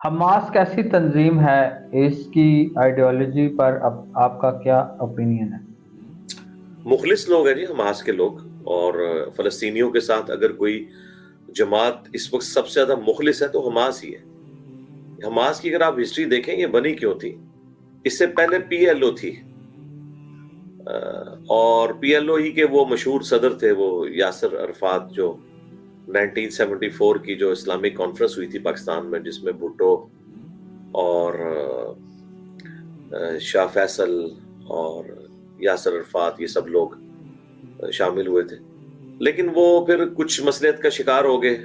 Hamas کیسی تنظیم ہے؟ اس کی آئیڈیالوجی پر اب آپ کا کیا اوپینین ہے؟ مخلص لوگ ہیں جی حماس کے لوگ، اور فلسطینیوں کے ساتھ اگر کوئی جماعت اس وقت سب سے زیادہ مخلص ہے تو حماس ہی ہے۔ حماس کی اگر آپ ہسٹری دیکھیں یہ بنی کیوں تھی، اس سے پہلے پی ایل او تھی، اور پی ایل او ہی کے وہ مشہور صدر تھے وہ یاسر عرفات، جو 1974 کی جو اسلامک کانفرنس ہوئی تھی پاکستان میں، جس میں بھٹو اور شاہ فیصل اور یاسر عرفات یہ سب لوگ شامل ہوئے تھے، لیکن وہ پھر کچھ مصلحت کا شکار ہو گئے،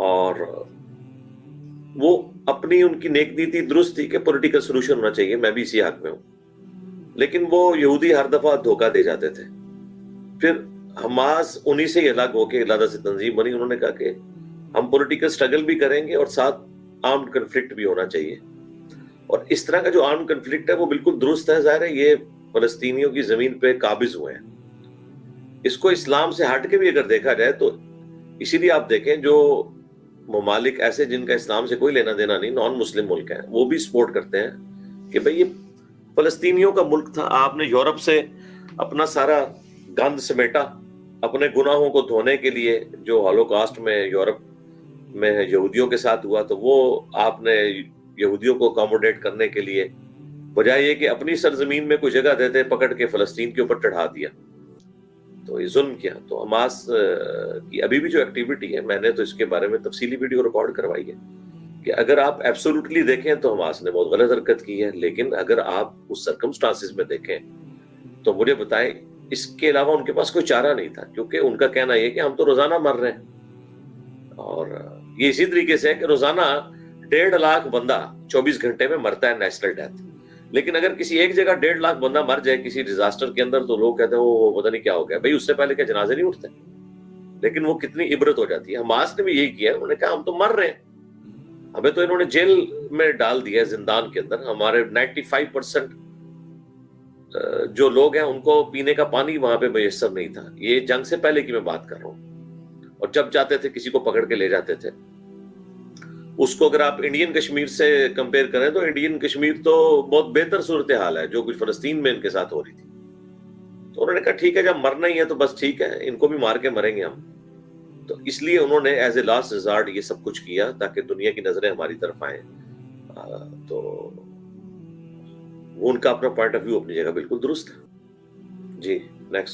اور وہ اپنی ان کی نیک نیتی درست تھی کہ پولیٹیکل سولوشن ہونا چاہیے، میں بھی اسی حق میں ہوں، لیکن وہ یہودی ہر دفعہ دھوکہ دے جاتے تھے۔ پھر حماس انہی سے ہی الگ ہو کے علادہ سے تنظیم بنی، انہوں نے کہا کہ ہم پولیٹیکل سٹرگل بھی کریں گے اور ساتھ آرمڈ کنفلکٹ بھی ہونا چاہیے، اور اس طرح کا جو آرمڈ کنفلکٹ ہے وہ بالکل درست ہے۔ ظاہر ہے یہ فلسطینیوں کی زمین پہ قابض ہوئے ہیں، اس کو اسلام سے ہٹ کے بھی اگر دیکھا جائے تو اسی لیے آپ دیکھیں جو ممالک ایسے جن کا اسلام سے کوئی لینا دینا نہیں، نان مسلم ملک ہیں، وہ بھی سپورٹ کرتے ہیں کہ بھئی یہ فلسطینیوں کا ملک تھا، آپ نے یورپ سے اپنا سارا گند سمیٹا اپنے گناہوں کو دھونے کے لیے، جو ہولوکاسٹ میں یورپ میں یہودیوں کے ساتھ ہوا، تو وہ آپ نے یہودیوں کو اکاموڈیٹ کرنے کے لیے بجائے یہ کہ اپنی سرزمین میں کوئی جگہ دیتے، پکڑ کے فلسطین کے اوپر چڑھا دیا، تو یہ ظلم کیا۔ تو حماس کی ابھی بھی جو ایکٹیویٹی ہے، میں نے تو اس کے بارے میں تفصیلی ویڈیو ریکارڈ کروائی ہے کہ اگر آپ ایبسولوٹلی دیکھیں تو حماس نے بہت غلط حرکت کی ہے، لیکن اگر آپ اس سرکمسٹانسز میں دیکھیں تو مجھے بتائیں اس کے علاوہ ان کے پاس کوئی چارہ نہیں تھا، کیونکہ ان کا کہنا یہ کہ ہم تو روزانہ مر رہے ہیں، اور یہ اسی طریقے سے ہے کہ روزانہ 1.5 لاکھ بندہ 24 گھنٹے میں مرتا ہے نیچرل ڈیتھ، لیکن اگر کسی ایک جگہ 1.5 لاکھ بندہ مر جائے کسی ڈیزاسٹر کے اندر تو لوگ کہتے ہیں وہ پتہ نہیں کیا ہو گیا، بھئی اس سے پہلے کیا جنازے نہیں اٹھتے؟ لیکن وہ کتنی عبرت ہو جاتی ہے۔ حماس نے بھی یہی کیا ہے، انہوں نے کہا ہم تو مر رہے ہیں، ہمیں تو انہوں نے جیل میں ڈال دیا ہے، زندان کے اندر، ہمارے 95% جو لوگ ہیں ان کو پینے کا پانی وہاں پہ میسر نہیں تھا، یہ جنگ سے پہلے کی میں بات کر رہا ہوں، اور جب جاتے تھے کسی کو پکڑ کے لے جاتے تھے۔ اس کو اگر آپ انڈین کشمیر سے کمپیئر کریں تو انڈین کشمیر تو بہت بہتر صورتحال ہے جو کچھ فلسطین میں ان کے ساتھ ہو رہی تھی۔ تو انہوں نے کہا ٹھیک ہے جب مرنا ہی ہے تو بس ٹھیک ہے، ان کو بھی مار کے مریں گے ہم، تو اس لیے انہوں نے ایز اے لاسٹ ریزارٹ یہ سب کچھ کیا تاکہ دنیا کی نظریں ہماری طرف آئیں۔ تو وہ ان کا اپنا پوائنٹ آف ویو اپنی جگہ بالکل درست ہے۔ جی نیکسٹ۔